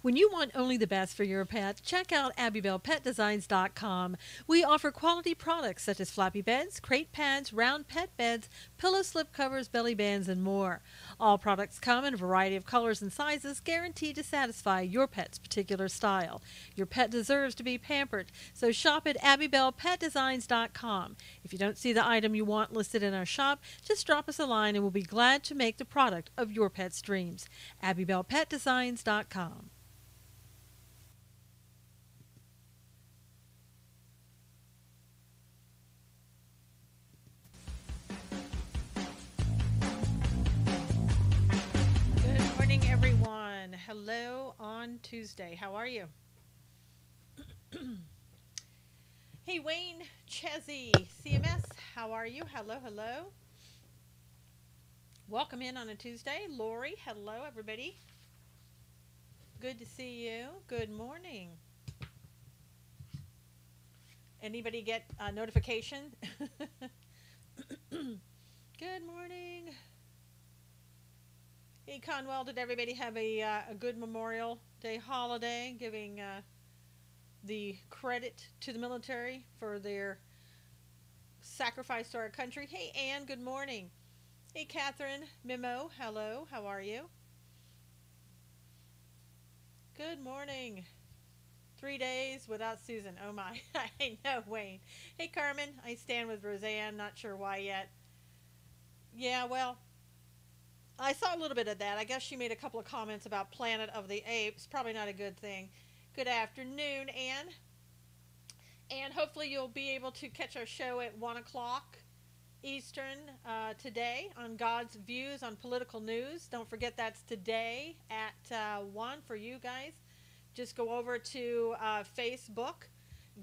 When you want only the best for your pet, check out AbbybellPetDesigns.com. We offer quality products such as floppy beds, crate pads, round pet beds, pillow slip covers, belly bands, and more. All products come in a variety of colors and sizes, guaranteed to satisfy your pet's particular style. Your pet deserves to be pampered, so shop at AbbybellPetDesigns.com. If you don't see the item you want listed in our shop, just drop us a line and we'll be glad to make the product of your pet's dreams. AbbybellPetDesigns.com. Good morning, everyone. Hello on Tuesday. How are you? Hey, Wayne Chesney, CMS. How are you? Hello, hello. Welcome in on a Tuesday. Lori, hello, everybody. Good to see you. Good morning. Anybody get a notification? Good morning. Hey, Conwell, did everybody have a good Memorial Day holiday, giving the credit to the military for their sacrifice to our country? Hey, Ann, good morning. Hey, Catherine, Mimo, hello, how are you? Good morning. 3 days without Susan. Oh my, I know, Wayne. Hey, Carmen, I stand with Roseanne, not sure why yet. Yeah, well, I saw a little bit of that. I guess she made a couple of comments about Planet of the Apes. Probably not a good thing. Good afternoon, Anne. And hopefully you'll be able to catch our show at 1 o'clock Eastern today on God's Views on Political News. Don't forget that's today at 1 for you guys. Just go over to Facebook.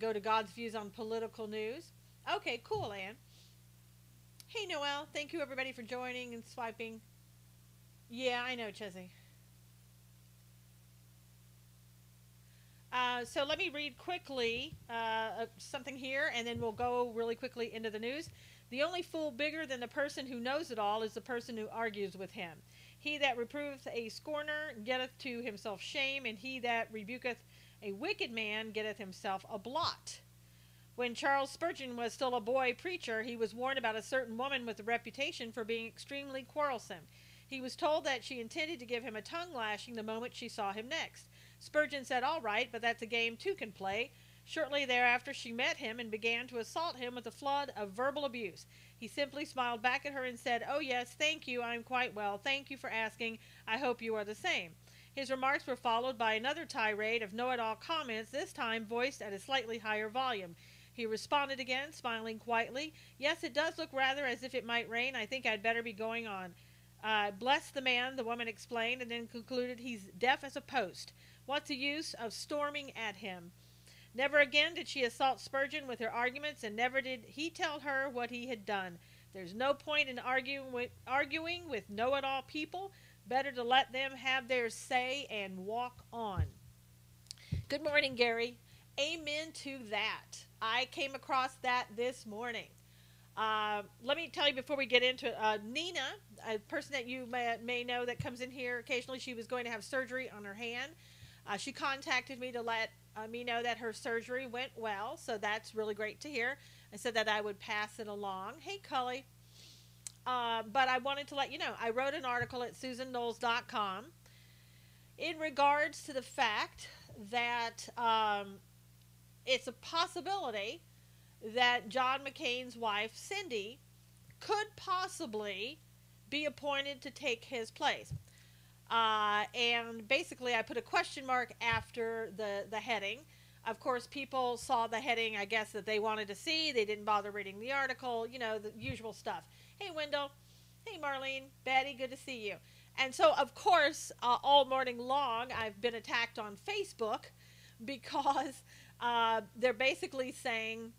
Go to God's Views on Political News. Okay, cool, Anne. Hey, Noelle. Thank you, everybody, for joining and swiping. Yeah, I know, Chesney. So let me read quickly something here, and then we'll go really quickly into the news. The only fool bigger than the person who knows it all is the person who argues with him. He that reproveth a scorner getteth to himself shame, and he that rebuketh a wicked man getteth himself a blot. When Charles Spurgeon was still a boy preacher, he was warned about a certain woman with a reputation for being extremely quarrelsome. He was told that she intended to give him a tongue lashing the moment she saw him next. Spurgeon said, "All right, but that's a game two can play." Shortly thereafter she met him and began to assault him with a flood of verbal abuse. He simply smiled back at her and said, "Oh yes, thank you, I'm quite well. Thank you for asking. I hope you are the same." His remarks were followed by another tirade of know-it-all comments, this time voiced at a slightly higher volume. He responded again, smiling quietly. "Yes, it does look rather as if it might rain. I think I'd better be going on." Bless the man, the woman explained, and then concluded, "He's deaf as a post. What's the use of storming at him?" Never again did she assault Spurgeon with her arguments, and never did he tell her what he had done. There's no point in arguing with know-it-all people. Better to let them have their say and walk on. Good morning, Gary. Amen to that. I came across that this morning. Let me tell you before we get into it, Nina, a person that you may know that comes in here occasionally, she was going to have surgery on her hand. She contacted me to let me know that her surgery went well, so that's really great to hear. I said that I would pass it along. Hey, Cully. But I wanted to let you know, I wrote an article at SusanKnowles.com in regards to the fact that it's a possibility that John McCain's wife, Cindy, could possibly be appointed to take his place. And basically I put a question mark after the heading. Of course, people saw the heading, I guess, that they wanted to see. They didn't bother reading the article, you know, the usual stuff. Hey, Wendell. Hey, Marlene. Betty, good to see you. And so, of course, all morning long, I've been attacked on Facebook because they're basically saying,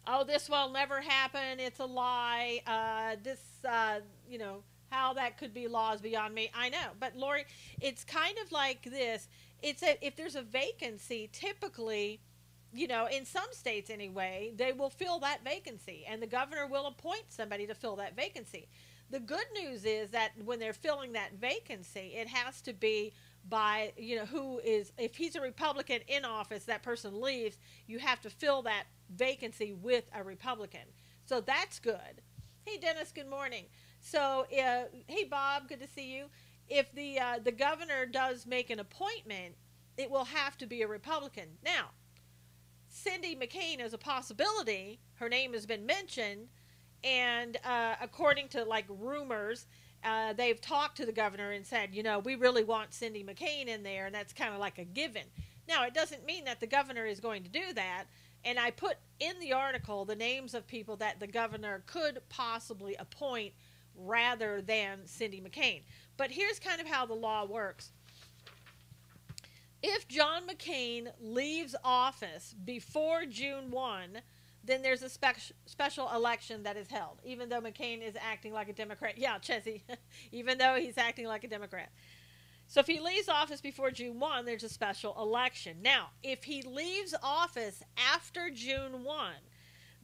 "Oh, this will never happen. It's a lie. You know, how that could be laws beyond me." I know. But, Lori, it's kind of like this. If there's a vacancy, typically, you know, in some states anyway, they will fill that vacancy, and the governor will appoint somebody to fill that vacancy. The good news is that when they're filling that vacancy, it has to be by, who is, if he's a Republican in office, that person leaves, you have to fill that vacancy with a Republican. So that's good. Hey, Dennis, good morning. So, hey, Bob, good to see you. If the governor does make an appointment, it will have to be a Republican. Now, Cindy McCain is a possibility. Her name has been mentioned, and according to like rumors, they've talked to the governor and said, we really want Cindy McCain in there, and that's kind of like a given. Now, it doesn't mean that the governor is going to do that, and I put in the article the names of people that the governor could possibly appoint rather than Cindy McCain. But here's kind of how the law works. If John McCain leaves office before June 1, then there's a special election that is held, even though McCain is acting like a Democrat. Yeah, Chessie, even though he's acting like a Democrat. So if he leaves office before June 1, there's a special election. Now, if he leaves office after June 1,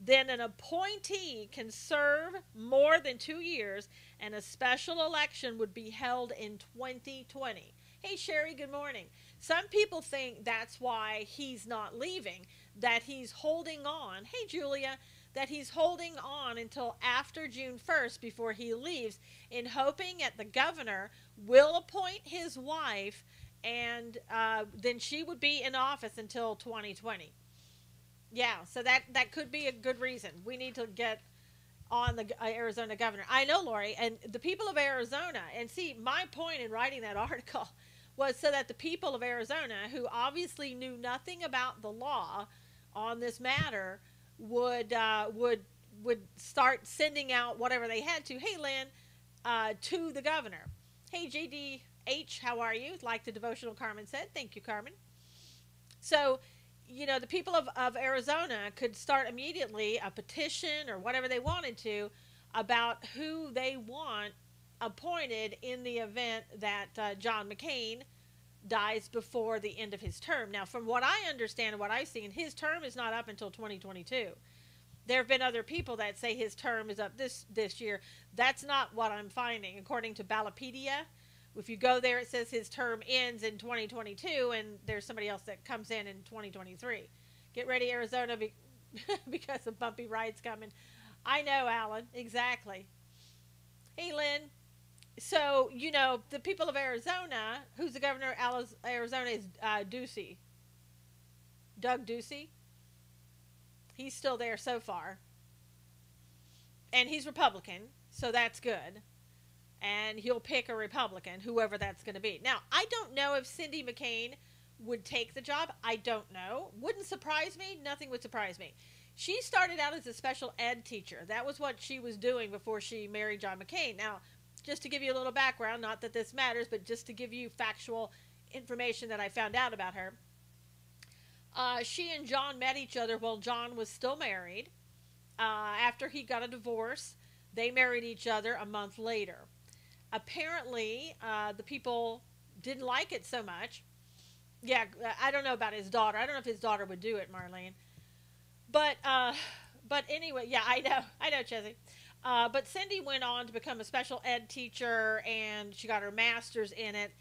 then an appointee can serve more than 2 years, and a special election would be held in 2020. Hey, Sherry, good morning. Some people think that's why he's not leaving, that he's holding on. Hey, Julia, that he's holding on until after June 1st before he leaves, in hoping that the governor will appoint his wife, and then she would be in office until 2020. Yeah, so that could be a good reason. We need to get on the Arizona governor. I know, Lori, and the people of Arizona, and see, my point in writing that article was so that the people of Arizona, who obviously knew nothing about the law on this matter, would start sending out whatever they had to. Hey, Lynn, to the governor. Hey, JDH, how are you? Like the devotional Carmen said. Thank you, Carmen. So, the people of Arizona could start immediately a petition or whatever they wanted to about who they want appointed in the event that John McCain dies before the end of his term. Now, from what I understand and what I've seen, his term is not up until 2022. There have been other people that say his term is up this year. That's not what I'm finding. According to Ballotpedia, if you go there, it says his term ends in 2022, and there's somebody else that comes in 2023. Get ready, Arizona, because of bumpy rides coming. I know, Alan, exactly. Hey, Lynn. So, the people of Arizona, who's the governor of Arizona is Ducey. Doug Ducey. He's still there so far. And he's Republican, so that's good. And he'll pick a Republican, whoever that's going to be. Now, I don't know if Cindy McCain would take the job. I don't know. Wouldn't surprise me. Nothing would surprise me. She started out as a special ed teacher. That was what she was doing before she married John McCain. Now, just to give you a little background, not that this matters, but just to give you factual information that I found out about her. She and John met each other while John was still married. After he got a divorce, they married each other a month later. Apparently, the people didn't like it so much. Yeah, I don't know about his daughter. I don't know if his daughter would do it, Marlene. But anyway, yeah, I know, Chessie. But Cindy went on to become a special ed teacher, and she got her master's in it.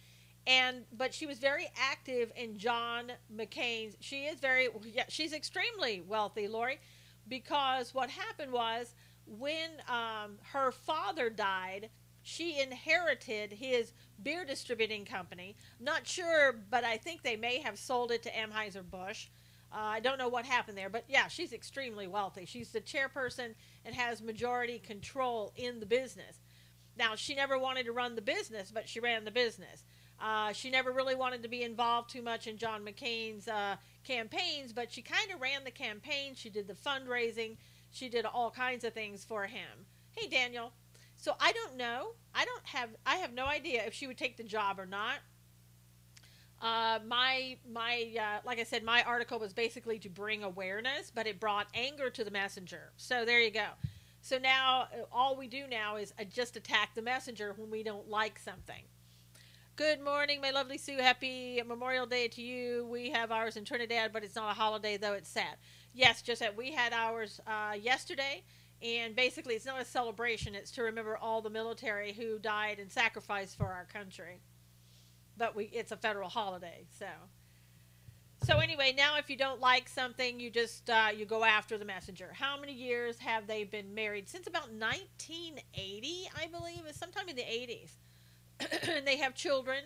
But she was very active in John McCain's. She's extremely wealthy, Lori, because what happened was when her father died, she inherited his beer distributing company. Not sure, but I think they may have sold it to Anheuser-Busch. I don't know what happened there, but yeah, she's extremely wealthy. She's the chairperson and has majority control in the business. Now, she never wanted to run the business, but she ran the business. She never really wanted to be involved too much in John McCain's campaigns, but she kind of ran the campaign. She did the fundraising. She did all kinds of things for him. Hey, Daniel. So I don't know. I have no idea if she would take the job or not. Like I said, my article was basically to bring awareness, but it brought anger to the messenger. So there you go. So now all we do now is just attack the messenger when we don't like something. Good morning, my lovely Sue. Happy Memorial Day to you. We have ours in Trinidad, but it's not a holiday, though it's sad. Yes, just that we had ours yesterday. And basically, it's not a celebration. It's to remember all the military who died and sacrificed for our country. but it's a federal holiday. So anyway, now if you don't like something, you just you go after the messenger. How many years have they been married? Since about 1980, I believe, is sometime in the 80s. And they have children.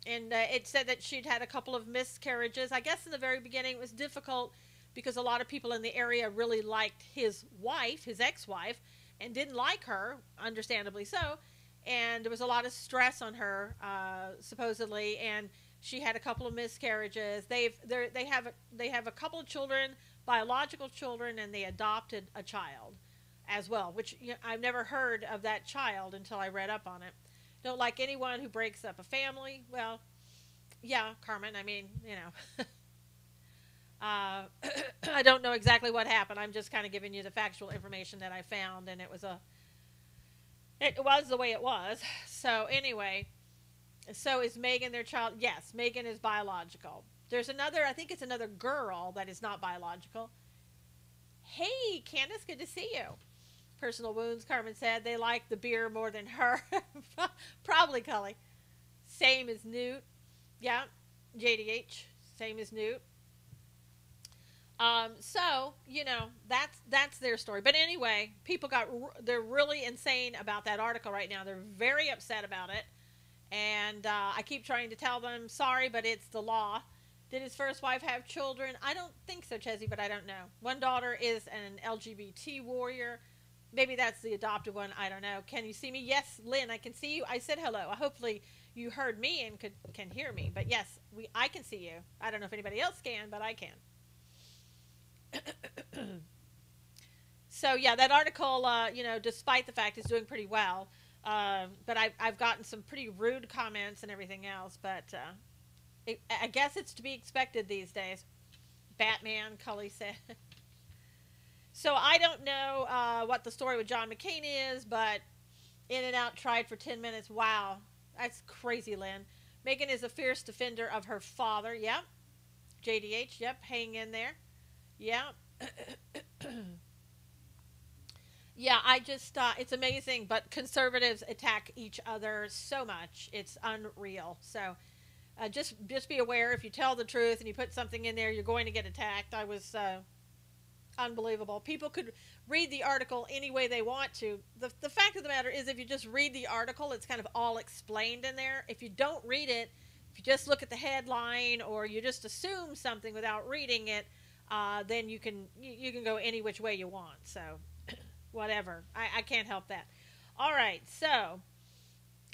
And it said that she'd had a couple of miscarriages. I guess in the very beginning it was difficult because a lot of people in the area really liked his wife, his ex-wife, and didn't like her, understandably so. And there was a lot of stress on her, supposedly, and she had a couple of miscarriages. They have a couple of children, biological children, and they adopted a child as well, which I've never heard of that child until I read up on it. Don't like anyone who breaks up a family. Well, yeah, Carmen, I mean, I don't know exactly what happened. I'm just kind of giving you the factual information that I found, and it was the way it was. So anyway, so is Megan their child? Yes, Megan is biological. There's another, I think it's another girl that is not biological. Hey, Candace, good to see you. Personal wounds, Carmen said. They like the beer more than her. Probably, Cully. Same as Newt. Yeah, JDH. Same as Newt. So, that's their story. But anyway, people they're really insane about that article right now. They're very upset about it. And I keep trying to tell them, sorry, but it's the law. Did his first wife have children? I don't think so, Chessie, but I don't know. One daughter is an LGBT warrior. Maybe that's the adopted one. I don't know. Can you see me? Yes, Lynn, I can see you. I said hello. Hopefully you heard me and can hear me. But yes, I can see you. I don't know if anybody else can, but I can. So yeah, that article, despite the fact it's doing pretty well, but I've gotten some pretty rude comments and everything else. But I guess it's to be expected these days. Batman, Cully said. So I don't know what the story with John McCain is, but In-N-Out tried for 10 minutes. Wow, that's crazy, Lynn. Megan is a fierce defender of her father. Yep. JDH, yep, hang in there. Yep. Yeah, I just, it's amazing, but conservatives attack each other so much. It's unreal. So just be aware, if you tell the truth and you put something in there, you're going to get attacked. I was... unbelievable. People could read the article any way they want to. The fact of the matter is, if you just read the article, it's kind of all explained in there. If you don't read it, if you just look at the headline or you just assume something without reading it, then you can go any which way you want. So whatever. I can't help that. All right, so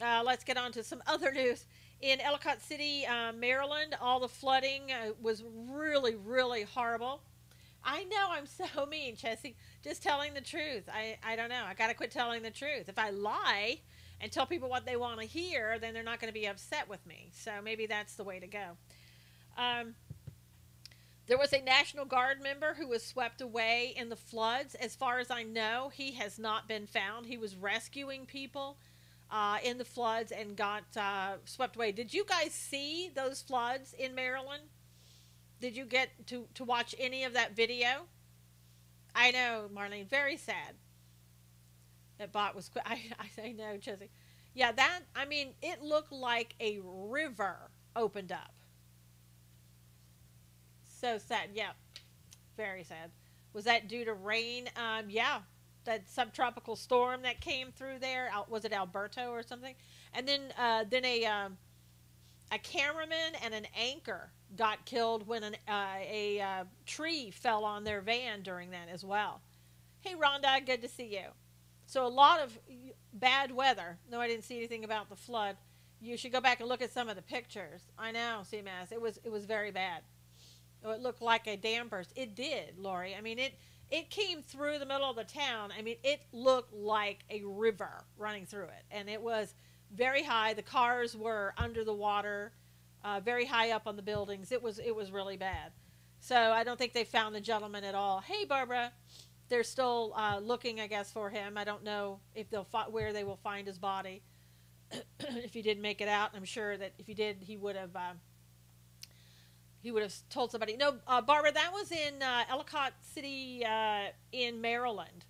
let's get on to some other news. In Ellicott City, Maryland, all the flooding was really, really horrible. I know, I'm so mean, Chessie. Just telling the truth. I don't know. I got to quit telling the truth. If I lie and tell people what they want to hear, then they're not going to be upset with me. So maybe that's the way to go. There was a National Guard member who was swept away in the floods. As far as I know, he has not been found. He was rescuing people in the floods and got swept away. Did you guys see those floods in Maryland? Did you get to watch any of that video? I know, Marlene, very sad. That bot was quick. I know, Chessie. Yeah, it looked like a river opened up. So sad. Yeah, very sad. Was that due to rain? Yeah, that subtropical storm that came through there. Was it Alberto or something? And then a cameraman and an anchor got killed when a tree fell on their van during that as well. Hey, Rhonda, good to see you. So a lot of bad weather. No, I didn't see anything about the flood. You should go back and look at some of the pictures. I know, CMS. It was very bad. Oh, it looked like a dam burst. It did, Lori. I mean, it came through the middle of the town. I mean, it looked like a river running through it, and it was very high. The cars were under the water. Very high up on the buildings. It was really bad. So I don't think they found the gentleman at all. Hey, Barbara, they're still looking, I guess, for him. I don't know if where they will find his body. If he didn't make it out, I'm sure that if he did, he would have told somebody. No, Barbara, that was in Ellicott City in Maryland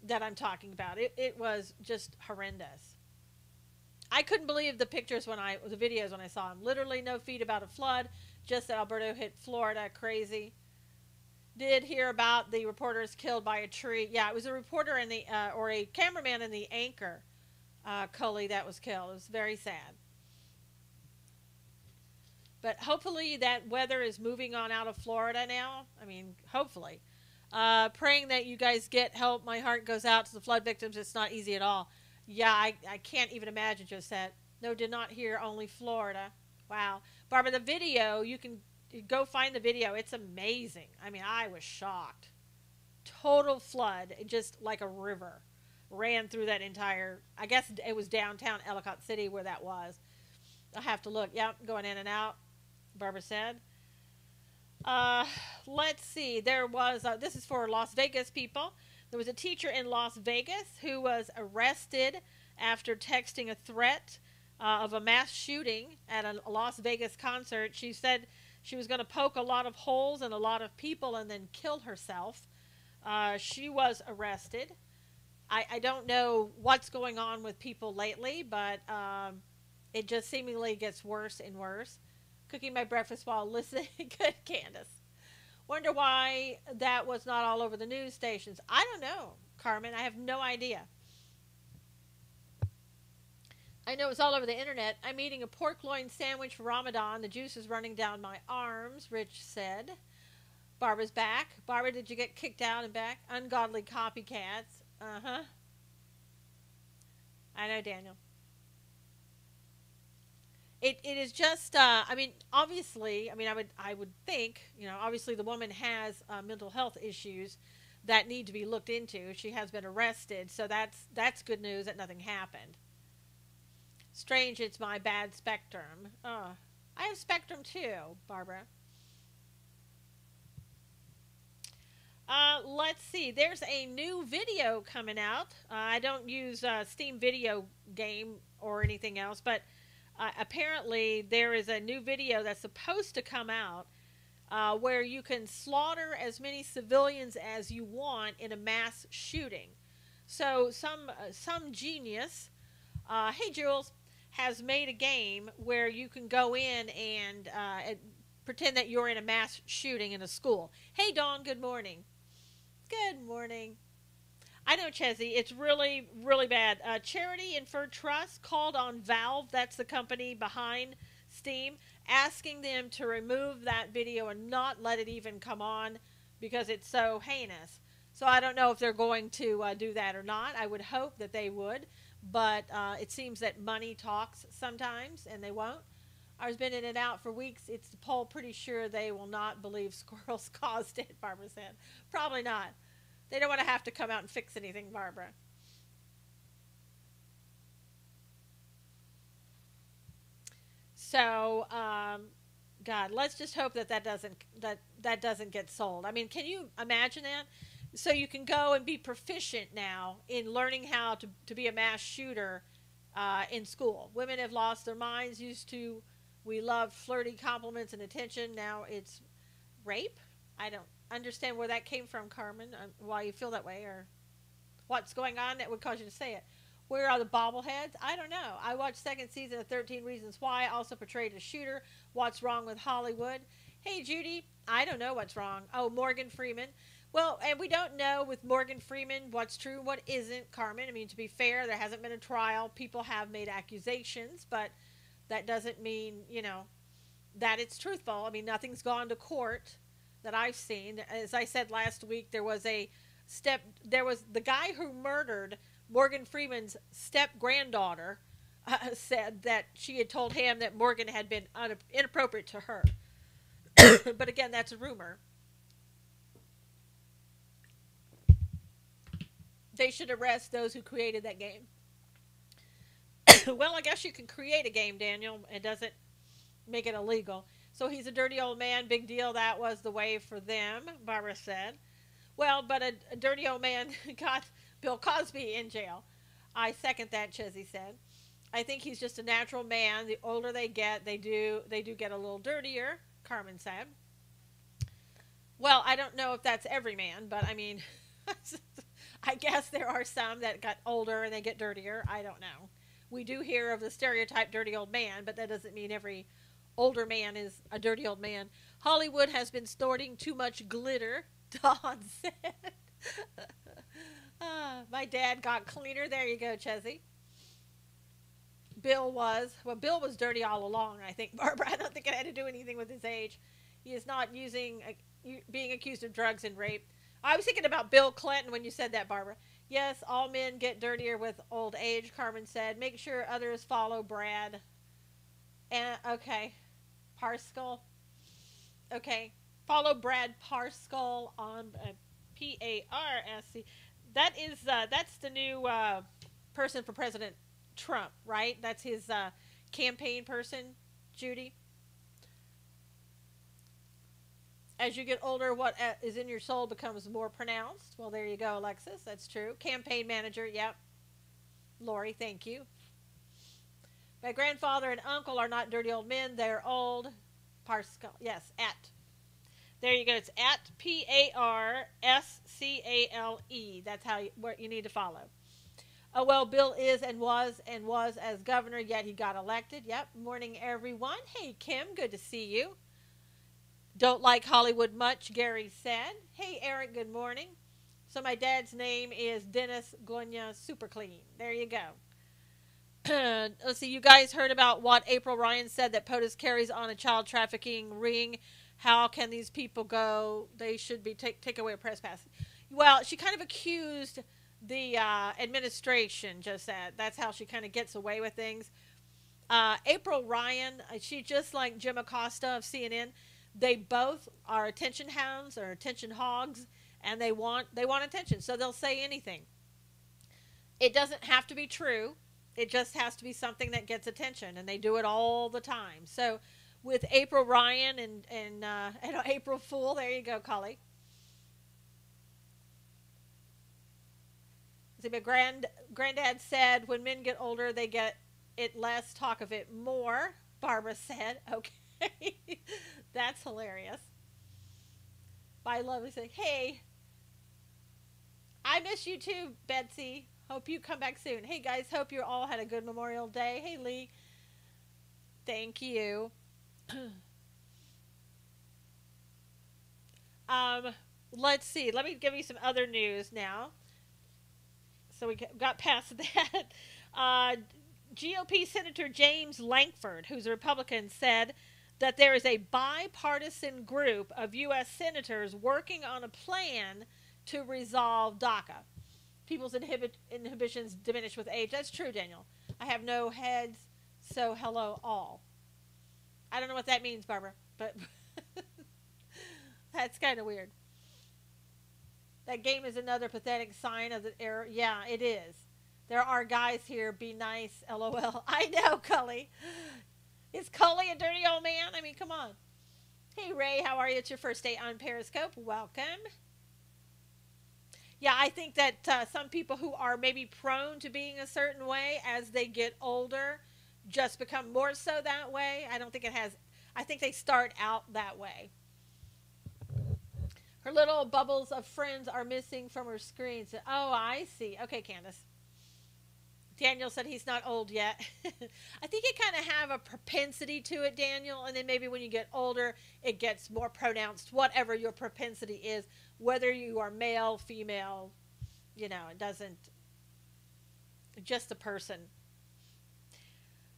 that I'm talking about. It was just horrendous. I couldn't believe the pictures the videos when I saw them. Literally no feed about a flood, just that Alberto hit Florida. Crazy. Did hear about the reporters killed by a tree. Yeah, it was a reporter and or a cameraman in the anchor Cully that was killed. It was very sad. But hopefully that weather is moving on out of Florida now. I mean, hopefully. Praying that you guys get help. My heart goes out to the flood victims. It's not easy at all. Yeah, I can't even imagine, Josette. No, did not hear, only Florida. Wow. Barbara, the video, you can go find the video. It's amazing. I mean, I was shocked. Total flood, just like a river, ran through that entire, I guess it was downtown Ellicott City where that was. I'll have to look. Yep, going in and out, Barbara said. Let's see. There was, this is for Las Vegas people. There was a teacher in Las Vegas who was arrested after texting a threat of a mass shooting at a Las Vegas concert. She said she was going to poke a lot of holes in a lot of people and then kill herself. She was arrested. I don't know what's going on with people lately, but it just seemingly gets worse and worse. Cooking my breakfast while listening. Good, Candace. Wonder why that was not all over the news stations. I don't know, Carmen. I have no idea. I know it's all over the internet. I'm eating a pork loin sandwich for Ramadan. The juice is running down my arms, Rich said. Barbara's back. Barbara, did you get kicked out and back? Ungodly copycats. Uh-huh. I know, Daniel. It is just, I mean, obviously, I mean, I would think, you know, obviously the woman has mental health issues that need to be looked into. She has been arrested, so that's good news that nothing happened. Strange, it's my bad spectrum. I have spectrum too, Barbara. Let's see. There's a new video coming out. I don't use Steam Video Game or anything else, but apparently there is a new video that's supposed to come out where you can slaughter as many civilians as you want in a mass shooting. So some genius, hey Jules, has made a game where you can go in and pretend that you're in a mass shooting in a school. Hey Dawn, good morning. Good morning. I know, Chezzy, it's really, really bad. Charity Inferred Trust called on Valve, that's the company behind Steam, asking them to remove that video and not let it even come on because it's so heinous. So I don't know if they're going to do that or not. I would hope that they would, but it seems that money talks sometimes, and they won't. I've been in and out for weeks. It's the poll pretty sure they will not believe squirrels caused it, Barbara said. Probably not. They don't want to have to come out and fix anything, Barbara. So, God, let's just hope that that doesn't get sold. I mean, can you imagine that? So you can go and be proficient now in learning how to be a mass shooter in school. Women have lost their minds. We loved flirty compliments and attention. Now it's rape. I don't understand where that came from, Carmen, why you feel that way or what's going on that would cause you to say it. Where are the bobbleheads? I don't know. I watched second season of 13 Reasons Why. Also portrayed a shooter. What's wrong with Hollywood? Hey, Judy. I don't know what's wrong. Oh, Morgan Freeman. Well, and we don't know with Morgan Freeman what's true, what isn't, Carmen. I mean, to be fair, there hasn't been a trial. People have made accusations, but that doesn't mean, you know, that it's truthful. I mean, nothing's gone to court that I've seen. As I said last week, there was the guy who murdered Morgan Freeman's step-granddaughter said that she had told him that Morgan had been inappropriate to her. But again, that's a rumor. They should arrest those who created that game. Well, I guess you can create a game, Daniel. It doesn't make it illegal. So he's a dirty old man. Big deal. That was the way for them, Barbara said. Well, but a dirty old man got Bill Cosby in jail. I second that, Chezzy said. I think he's just a natural man. The older they get, they do get a little dirtier, Carmen said. Well, I don't know if that's every man, but I mean, I guess there are some that got older and they get dirtier. I don't know. we do hear of the stereotype dirty old man, but that doesn't mean every older man is a dirty old man. Hollywood has been snorting too much glitter, Don said. My dad got cleaner. There you go, Chessie. Bill was dirty all along, I think, Barbara. I don't think it had to do anything with his age. He is not being accused of drugs and rape. I was thinking about Bill Clinton when you said that, Barbara. Yes, all men get dirtier with old age, Carmen said. Make sure others follow Brad. And, okay. Parscale. Okay. Follow Brad Parscale on Parsc. That's the new person for President Trump, right? That's his campaign person, Judy. As you get older, what is in your soul becomes more pronounced. Well, there you go, Alexis. That's true. Campaign manager, yep. Lori, thank you. My grandfather and uncle are not dirty old men. They're old. Parscale. Yes, at. There you go. It's at Parscale. That's what you need to follow. Oh, well, Bill is and was as governor, yet he got elected. Yep. Morning, everyone. Hey, Kim. Good to see you. Don't like Hollywood much, Gary said. Hey, Eric. Good morning. So my dad's name is Dennis Glonia Superclean. There you go. Let's see. You guys heard about what April Ryan said, that POTUS carries on a child trafficking ring. How can these people go? They should be take away a press pass. Well, she kind of accused the administration, just that. That's how she kind of gets away with things. April Ryan, she just like Jim Acosta of CNN. They both are attention hounds or attention hogs, and they want attention, so they'll say anything. It doesn't have to be true. It just has to be something that gets attention, and they do it all the time. So with April Ryan and April Fool, there you go, Cully. See, my granddad said when men get older, they get it less, talk of it more. Barbara said, okay. That's hilarious. Bye, lovely. Say, hey, I miss you too, Betsy. Hope you come back soon. Hey, guys, hope you all had a good Memorial Day. Hey, Lee. Thank you. Let's see. Let me give you some other news now. So we got past that. GOP Senator James Lankford, who's a Republican, said that there is a bipartisan group of U.S. senators working on a plan to resolve DACA. People's inhibitions diminish with age. That's true, Daniel. I have no heads, so hello all. I don't know what that means, Barbara, but that's kind of weird. That game is another pathetic sign of the error. Yeah, it is. There are guys here. Be nice. LOL. I know, Cully. Is Cully a dirty old man? I mean, come on. Hey, Ray. How are you? It's your first day on Periscope. Welcome. Yeah, I think that some people who are maybe prone to being a certain way as they get older just become more so that way. I don't think it has. I think they start out that way. Her little bubbles of friends are missing from her screen. So, oh, I see. Okay, Candace. Daniel said he's not old yet. I think you kind of have a propensity to it, Daniel, and then maybe when you get older, it gets more pronounced, whatever your propensity is, whether you are male, female, it doesn't, just a person.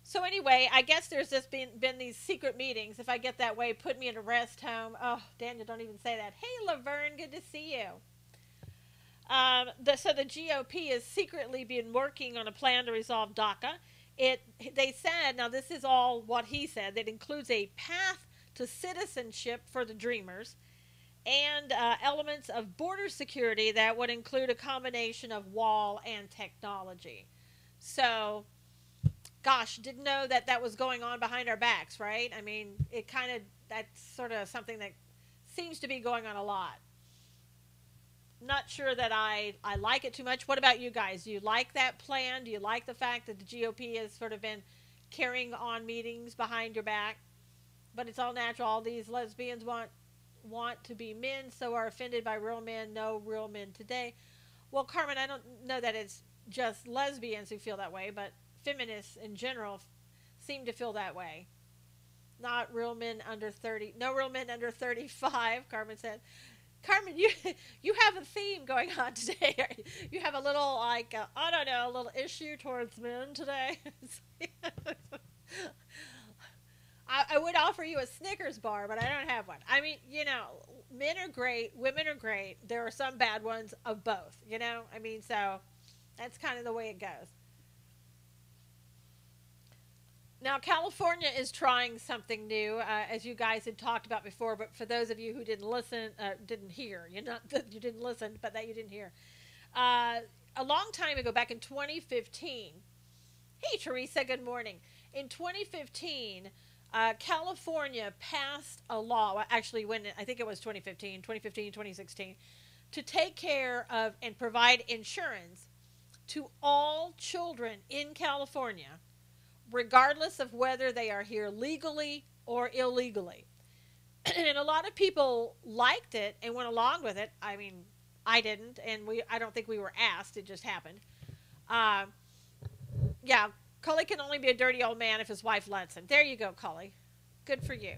So anyway, I guess there's just been these secret meetings. If I get that way, put me in a rest home. Oh, Daniel, don't even say that. Hey, Laverne, good to see you. So the GOP has secretly been working on a plan to resolve DACA. They said, now this is all what he said, that includes a path to citizenship for the Dreamers and elements of border security that would include a combination of wall and technology. So, gosh, didn't know that was going on behind our backs, right? I mean, that's sort of something that seems to be going on a lot. Not sure that I like it too much. What about you guys? Do you like that plan? Do you like the fact that the GOP has sort of been carrying on meetings behind your back? But it's all natural. All these lesbians want to be men, so are offended by real men. No real men today. Well, Carmen, I don't know that it's just lesbians who feel that way, but feminists in general seem to feel that way. Not real men under 30. No real men under 35, Carmen said. Carmen, you have a theme going on today. You have a little, like, I don't know, a little issue towards men today. I would offer you a Snickers bar, but I don't have one. I mean, men are great, women are great. There are some bad ones of both, I mean, so that's kind of the way it goes. Now, California is trying something new, as you guys had talked about before, but for those of you who didn't listen, didn't hear, not that you didn't listen, but that you didn't hear. A long time ago, back in 2015, hey, Teresa, good morning. In 2015, California passed a law, actually, I think it was 2015, 2016, to take care of and provide insurance to all children in California, regardless of whether they are here legally or illegally. And a lot of people liked it and went along with it. I mean, I didn't, and I don't think we were asked. It just happened. Yeah, Cully can only be a dirty old man if his wife lets him. There you go, Cully. Good for you.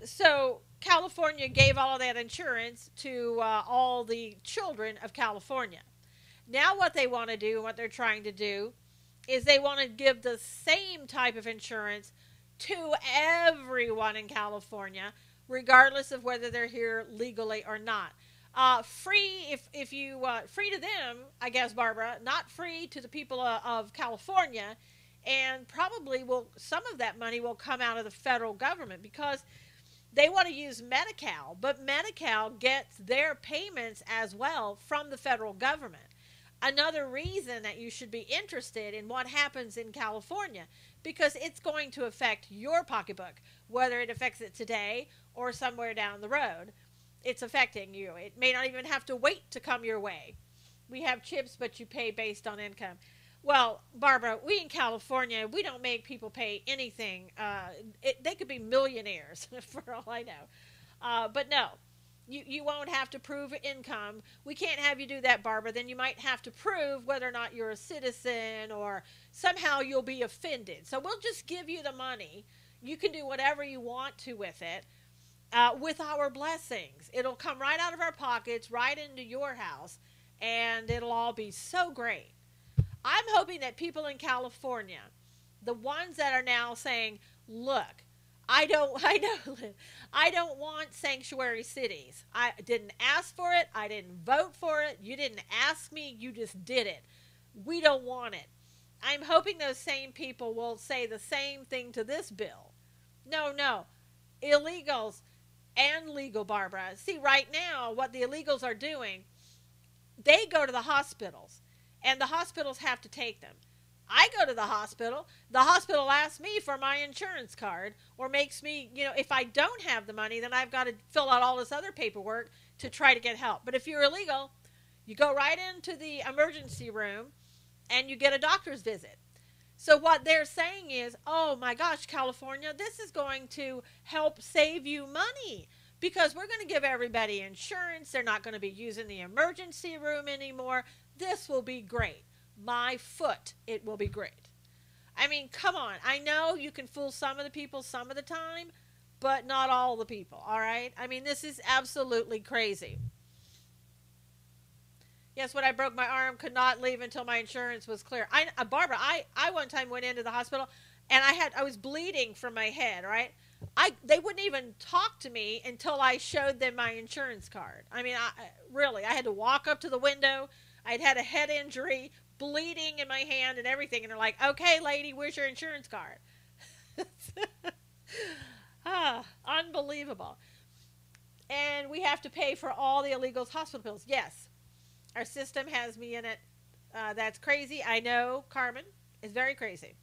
So California gave all of that insurance to all the children of California. Now what they want to do, what they're trying to do, is they want to give the same type of insurance to everyone in California, regardless of whether they're here legally or not. Free if you free to them, I guess, Barbara, not free to the people of California, and probably some of that money will come out of the federal government because they want to use Medi-Cal, but Medi-Cal gets their payments as well from the federal government. Another reason that you should be interested in what happens in California, because it's going to affect your pocketbook, whether it affects it today or somewhere down the road. It's affecting you. It may not even have to wait to come your way. We have chips, but you pay based on income. Well, Barbara, we in California, we don't make people pay anything. They could be millionaires for all I know. But no. You won't have to prove income. We can't have you do that, Barbara. Then you might have to prove whether or not you're a citizen or somehow you'll be offended. So we'll just give you the money. You can do whatever you want to with it with our blessings. It'll come right out of our pockets, right into your house, and it'll all be so great. I'm hoping that people in California, the ones that are now saying, look, I don't want sanctuary cities. I didn't ask for it. I didn't vote for it. You didn't ask me. You just did it. We don't want it. I'm hoping those same people will say the same thing to this bill. No. Illegals and legal, Barbara. See, right now, what the illegals are doing, they go to the hospitals, and the hospitals have to take them. I go to the hospital asks me for my insurance card or makes me, if I don't have the money, then I've got to fill out all this other paperwork to try to get help. But if you're illegal, you go right into the emergency room and you get a doctor's visit. So what they're saying is, oh my gosh, California, this is going to help save you money because we're going to give everybody insurance. They're not going to be using the emergency room anymore. This will be great. My foot, it will be great. I mean, come on. I know you can fool some of the people some of the time, but not all the people, all right? I mean, this is absolutely crazy. Yes, when I broke my arm, could not leave until my insurance was clear. Barbara, I one time went into the hospital, and I was bleeding from my head, right? They wouldn't even talk to me until I showed them my insurance card. I mean, really, I had to walk up to the window. I'd had a head injury, bleeding in my hand and everything. And they're like, okay, lady, where's your insurance card? Unbelievable. And we have to pay for all the illegals' hospital bills. Yes, our system has me in it. That's crazy. I know, Carmen. It's very crazy.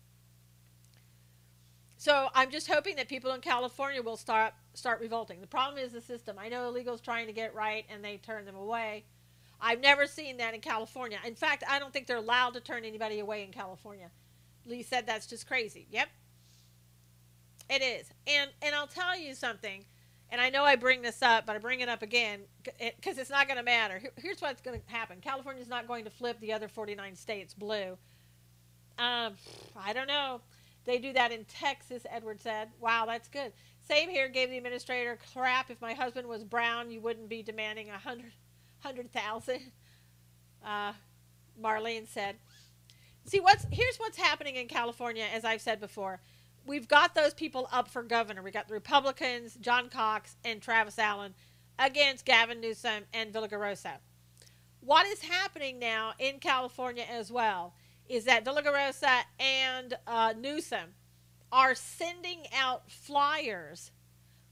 So I'm just hoping that people in California will start revolting. The problem is the system. I know illegals trying to get it right and they turn them away. I've never seen that in California. In fact, I don't think they're allowed to turn anybody away in California. Lee said that's just crazy. Yep. It is. And I'll tell you something, and I know I bring this up, but I bring it up again because it's not going to matter. Here's what's going to happen. California is not going to flip the other 49 states blue. Um, I don't know. They do that in Texas, Edward said. Wow, that's good. Same here, gave the administrator crap. If my husband was brown, you wouldn't be demanding 100,000. Uh, Marlene said. See, here's what's happening in California, as I've said before. We've got those people up for governor. We got the Republicans, John Cox and Travis Allen, against Gavin Newsom and Villaraigosa. What is happening now in California as well is that Villaraigosa and Newsom are sending out flyers.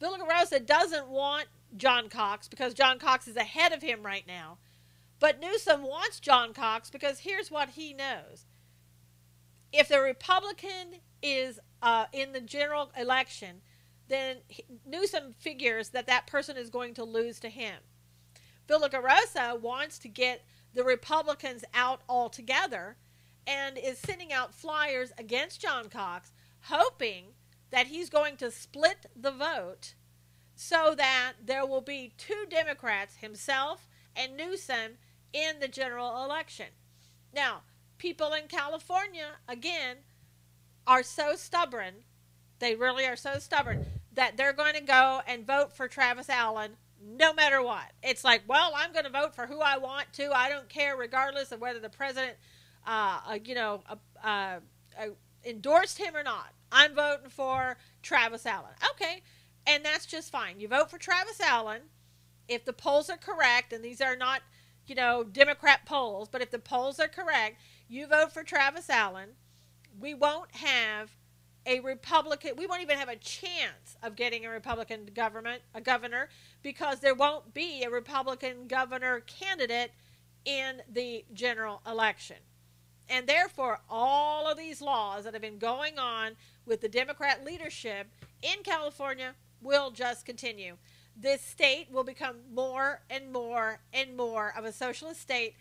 Villaraigosa doesn't want John Cox because John Cox is ahead of him right now. But Newsom wants John Cox because here's what he knows. If the Republican is in the general election, then Newsom figures that that person is going to lose to him. Villaraigosa wants to get the Republicans out altogether and is sending out flyers against John Cox, hoping that he's going to split the vote so that there will be two Democrats, himself and Newsom, in the general election. Now, people in California, again, are so stubborn, they really are so stubborn, that they're going to go and vote for Travis Allen no matter what. It's like, well, I'm going to vote for who I want to. I don't care, regardless of whether the president, endorsed him or not. I'm voting for Travis Allen. Okay, and that's just fine. You vote for Travis Allen if the polls are correct, and these are not, Democrat polls, but if the polls are correct, you vote for Travis Allen. We won't have a Republican, we won't even have a chance of getting a Republican governor, because there won't be a Republican governor candidate in the general election. And therefore, all of these laws that have been going on with the Democrat leadership in California will just continue. This state will become more and more and more of a socialist state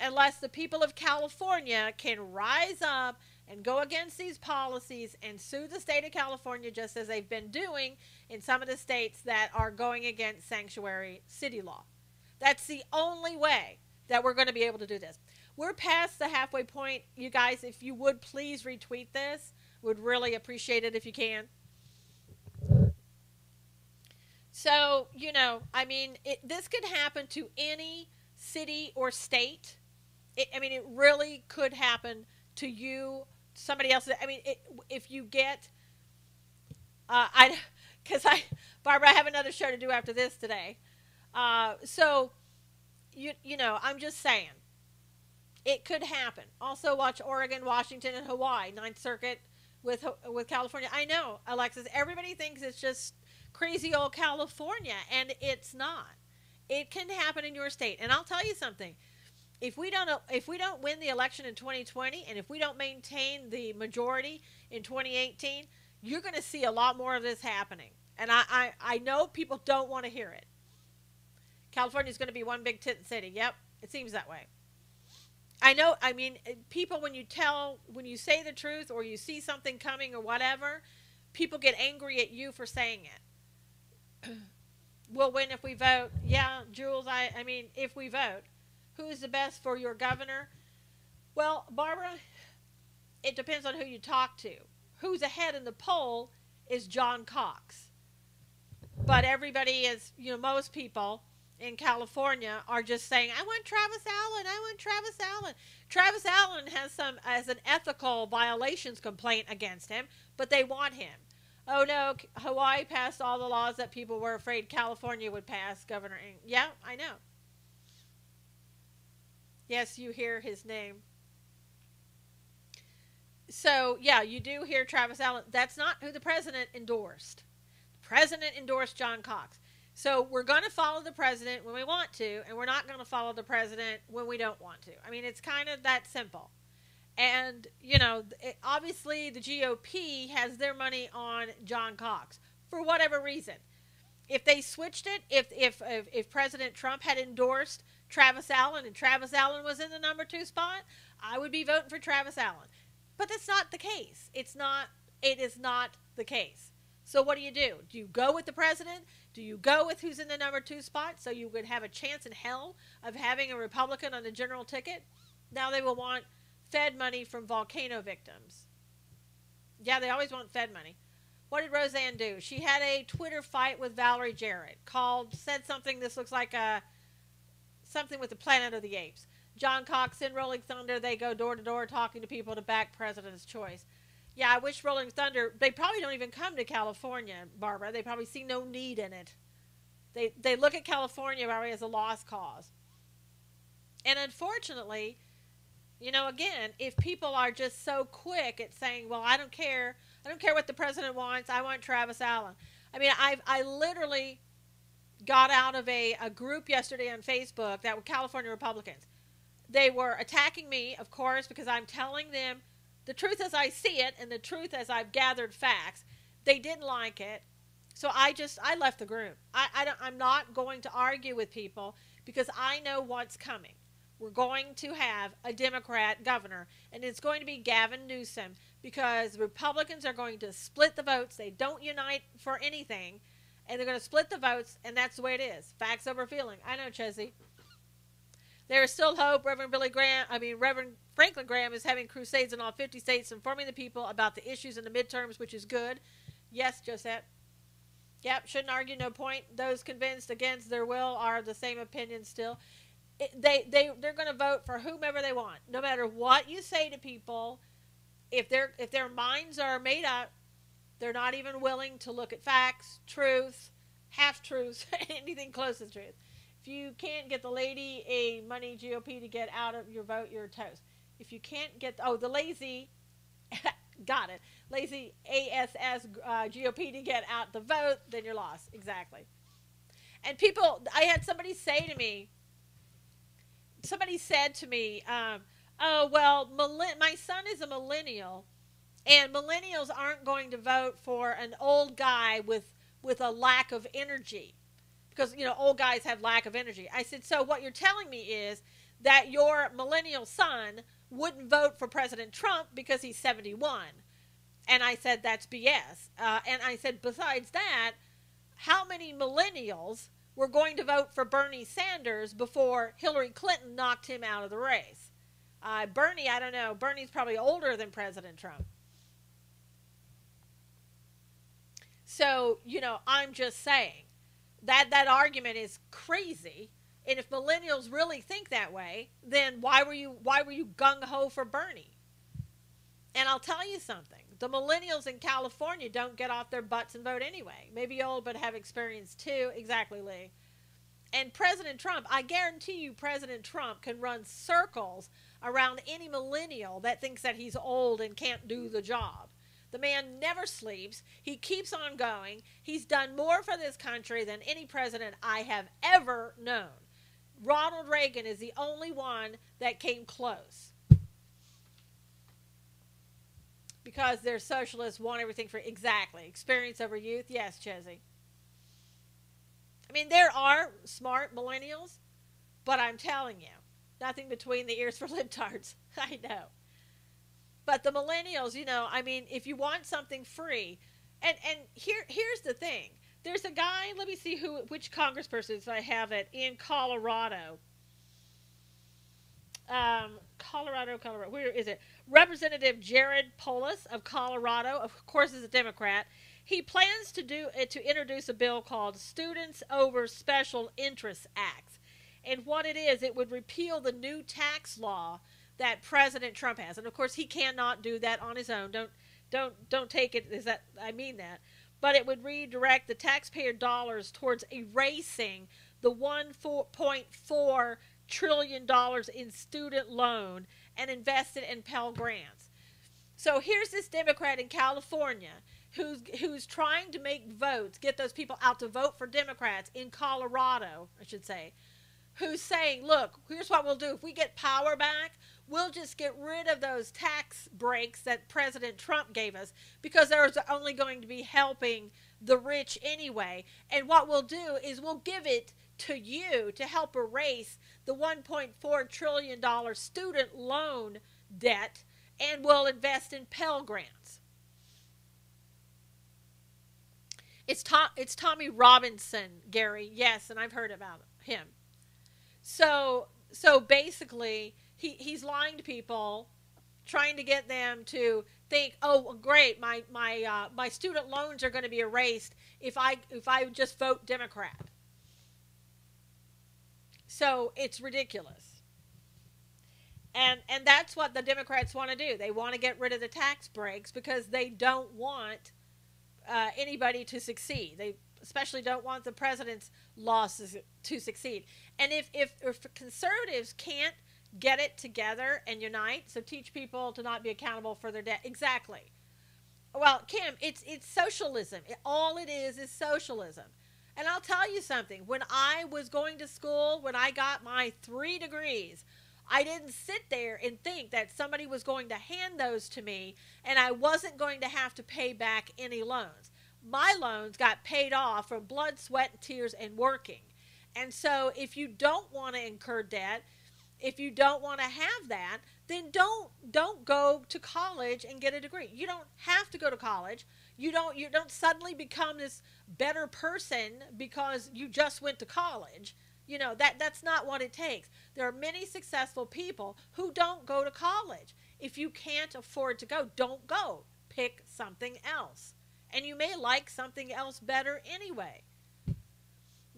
unless the people of California can rise up and go against these policies and sue the state of California, just as they've been doing in some of the states that are going against sanctuary city law. That's the only way that we're going to be able to do this. We're past the halfway point. You guys, if you would please retweet this, would really appreciate it if you can. So, this could happen to any city or state. It really could happen to you, somebody else. If you get, Barbara, I have another show to do after this today. So, I'm just saying, it could happen. Also, watch Oregon, Washington, and Hawaii, Ninth Circuit with California. I know, Alexis, everybody thinks it's just crazy old California, and it's not. It can happen in your state. And I'll tell you something. If we don't win the election in 2020, and if we don't maintain the majority in 2018, you're going to see a lot more of this happening. And I know people don't want to hear it. California is going to be one big tent city. Yep, it seems that way. I know. People, when you say the truth or you see something coming or whatever, people get angry at you for saying it. We'll win if we vote. Yeah, Jules, if we vote. Who is the best for your governor? Well, Barbara, it depends on who you talk to. Who's ahead in the poll is John Cox. But everybody is, most people in California are just saying, I want Travis Allen. I want Travis Allen. Travis Allen has an ethical violations complaint against him, but they want him. Oh no, Hawaii passed all the laws that people were afraid California would pass, Governor Ng. Yeah, I know. Yes, you hear his name. So, yeah, you do hear Travis Allen. That's not who the president endorsed. The president endorsed John Cox. So we're going to follow the president when we want to, and we're not going to follow the president when we don't want to. It's kind of that simple. And, obviously the GOP has their money on John Cox for whatever reason. If they switched it, if President Trump had endorsed Travis Allen and Travis Allen was in the number 2 spot, I would be voting for Travis Allen. But that's not the case. It is not the case. So what do? Do you go with the president? Do you go with who's in the number 2 spot so you would have a chance in hell of having a Republican on the general ticket? Now they will want Fed money from volcano victims. Yeah, they always want Fed money. What did Roseanne do? She had a Twitter fight with Valerie Jarrett. Said something. This looks like something with the Planet of the Apes. John Cox in Rolling Thunder. They go door to door talking to people to back President's choice. Yeah, I wish Rolling Thunder. They probably don't even come to California, Barbara. They probably see no need in it. They look at California probably as a lost cause. And unfortunately, again, if people are just so quick at saying, well, I don't care what the president wants, I want Travis Allen. I mean, I literally got out of a group yesterday on Facebook that were California Republicans. They were attacking me, of course, because I'm telling them the truth as I see it and the truth as I've gathered facts. They didn't like it. So I left the group. I'm not going to argue with people because I know what's coming. We're going to have a Democrat governor, and it's going to be Gavin Newsom because Republicans are going to split the votes. They don't unite for anything, and they're going to split the votes, and that's the way it is. Facts over feeling. I know, Chesney. There is still hope. Reverend Franklin Graham is having crusades in all 50 states, informing the people about the issues in the midterms, which is good. Yes, Josette. Yep, shouldn't argue, no point. Those convinced against their will are the same opinion still. They're going to vote for whomever they want. No matter what you say to people, if their minds are made up, they're not even willing to look at facts, truth, half-truths, anything close to the truth. If you can't get the lady a money GOP to get out of your vote, you're toast. If you can't get, the lazy, got it, lazy ASS GOP to get out the vote, then you're lost. Exactly. And people, I had somebody say to me, said to me, oh, well, my son is a millennial, and millennials aren't going to vote for an old guy with a lack of energy. Because, old guys have lack of energy. I said, so what you're telling me is that your millennial son wouldn't vote for President Trump because he's 71. And I said, that's BS. And I said, besides that, how many millennials were going to vote for Bernie Sanders before Hillary Clinton knocked him out of the race? Bernie, I don't know. Bernie's probably older than President Trump. So, I'm just saying that argument is crazy. And if millennials really think that way, then why were you gung-ho for Bernie? And I'll tell you something. The millennials in California don't get off their butts and vote anyway. Maybe old, but have experience too. Exactly, Lee. And President Trump, I guarantee you President Trump can run circles around any millennial that thinks that he's old and can't do the job. The man never sleeps. He keeps on going. He's done more for this country than any president I have ever known. Ronald Reagan is the only one that came close. Because they're socialists, want everything for exactly. Experience over youth. Yes, Chesney. I mean, there are smart millennials, but I'm telling you, nothing between the ears for libtards. I know. But the millennials, if you want something free, and here's the thing. There's a guy, let me see which congressperson I have it, in Colorado. Colorado, where is it? Representative Jared Polis of Colorado, of course, is a Democrat. He plans to introduce a bill called Students Over Special Interests Act. And what it is, it would repeal the new tax law that President Trump has. And of course, he cannot do that on his own. Don't take it as that I mean that. But it would redirect the taxpayer dollars towards erasing the $1.4 trillion in student loan and invest it in Pell Grants. So here's this Democrat in California who's trying to make votes, get those people out to vote for Democrats in Colorado, I should say, who's saying, look, here's what we'll do. If we get power back, we'll just get rid of those tax breaks that President Trump gave us because they're only going to be helping the rich anyway. And what we'll do is we'll give it to you to help erase the $1.4 trillion student loan debt, and we'll invest in Pell Grants. It's Tommy Robinson, Gary. Yes, and I've heard about him. So basically, he's lying to people trying to get them to think, oh, well, great, my student loans are going to be erased if I just vote Democrat. So it's ridiculous. And that's what the Democrats want to do. They want to get rid of the tax breaks because they don't want anybody to succeed. They especially don't want the president's laws to succeed. And if conservatives can't get it together and unite, so teach people to not be accountable for their debt. Exactly. Well, Kim, it's socialism. All it is socialism. And I'll tell you something. When I was going to school, when I got my 3 degrees, I didn't sit there and think that somebody was going to hand those to me and I wasn't going to have to pay back any loans. My loans got paid off from blood, sweat, and tears and working. And so if you don't want to incur debt, if you don't want to have that, then don't go to college and get a degree. You don't have to go to college. You don't suddenly become this better person because you just went to college. You know, that's not what it takes. There are many successful people who don't go to college. If you can't afford to go, don't go. Pick something else. And you may like something else better anyway.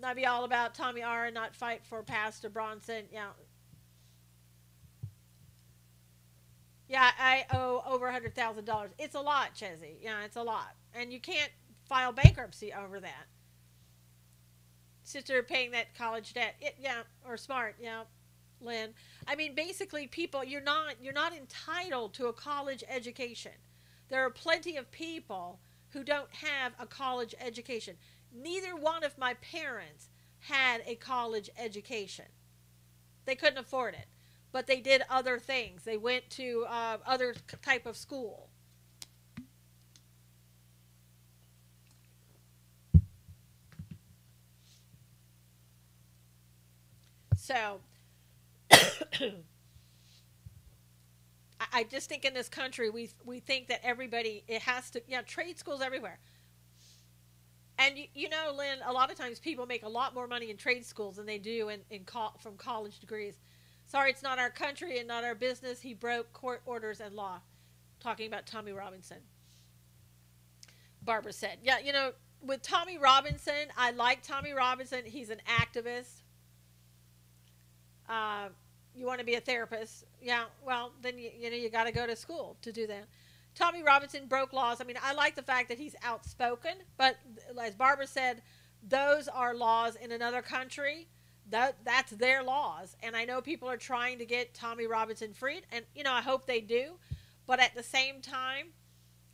That'd be all about Tommy R. and not fight for Pastor Bronson. Yeah, I owe over $100,000. It's a lot, Chezzy. Yeah, it's a lot. And you can't file bankruptcy over that. Sister paying that college debt. Or smart, Lynn. I mean, basically, people, you're not entitled to a college education. There are plenty of people who don't have a college education. Neither one of my parents had a college education. They couldn't afford it. But they did other things. They went to other type of school. So, I just think in this country, we think that everybody, it has to, trade schools everywhere. And you know, Lynn, a lot of times people make a lot more money in trade schools than they do from college degrees. Sorry, it's not our country and not our business. He broke court orders and law. Talking about Tommy Robinson. Barbara said, with Tommy Robinson, I like Tommy Robinson. He's an activist. You want to be a therapist. Yeah, well, then, you got to go to school to do that. Tommy Robinson broke laws. I mean, I like the fact that he's outspoken, but as Barbara said, those are laws in another country. That's their laws. And I know people are trying to get Tommy Robinson freed, and, I hope they do. But at the same time,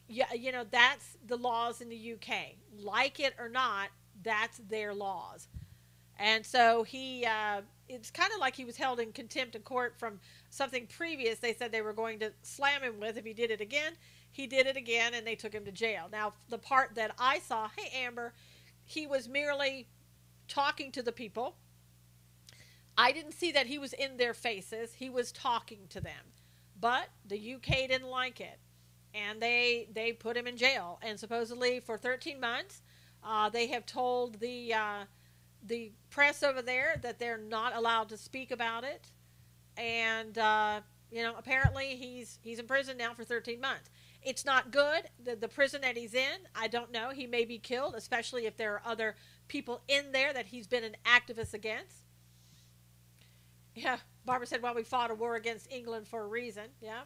that's the laws in the UK. Like it or not, that's their laws. And so it's kind of like he was held in contempt of court from something previous. They said they were going to slam him with if he did it again. He did it again, and they took him to jail. Now, the part that I saw, hey, Amber, he was merely talking to the people. I didn't see that he was in their faces. He was talking to them. But the UK didn't like it, and they put him in jail. And supposedly for 13 months, they have told the press over there that they're not allowed to speak about it. And, apparently he's in prison now for 13 months. It's not good. The prison that he's in, I don't know. He may be killed, especially if there are other people in there that he's been an activist against. Yeah, Barbara said, well, we fought a war against England for a reason. Yeah.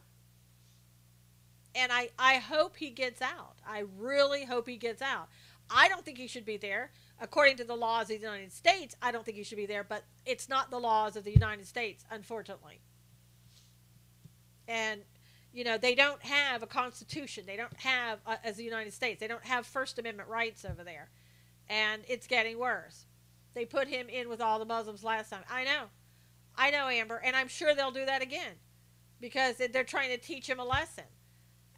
And I hope he gets out. I really hope he gets out. I don't think he should be there. According to the laws of the United States, I don't think he should be there, but it's not the laws of the United States, unfortunately. And, they don't have a constitution. They don't have, as the United States, they don't have First Amendment rights over there. And it's getting worse. They put him in with all the Muslims last time. I know, Amber, and I'm sure they'll do that again because they're trying to teach him a lesson.